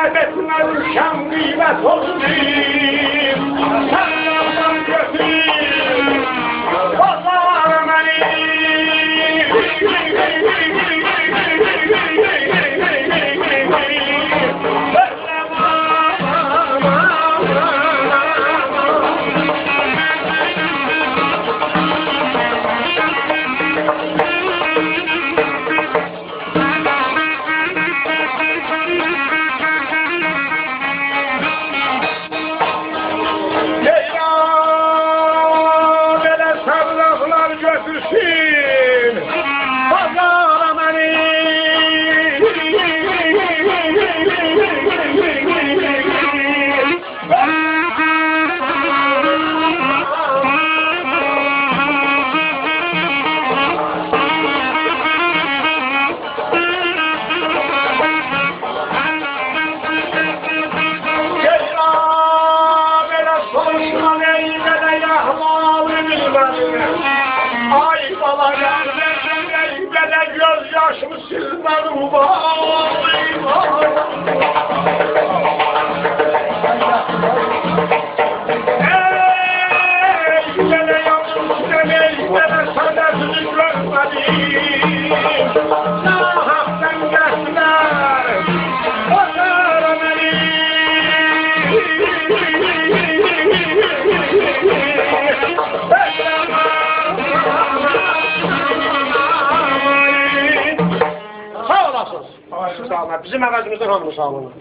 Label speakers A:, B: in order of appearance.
A: Şerbetine üşen kıymet olsun. Senden götüreyim. Pazar beni. Götürsün pazara beni. Ay bala gelmesin, bana göz yaşımı silmedim vay. Ey bana yavrum demeyin, bana sadesini görmedim. Nahaktan gelsinler, pazara beni. Sağ olasınız. Sağ olun. Bizim evazimizden hamdü sağ olun.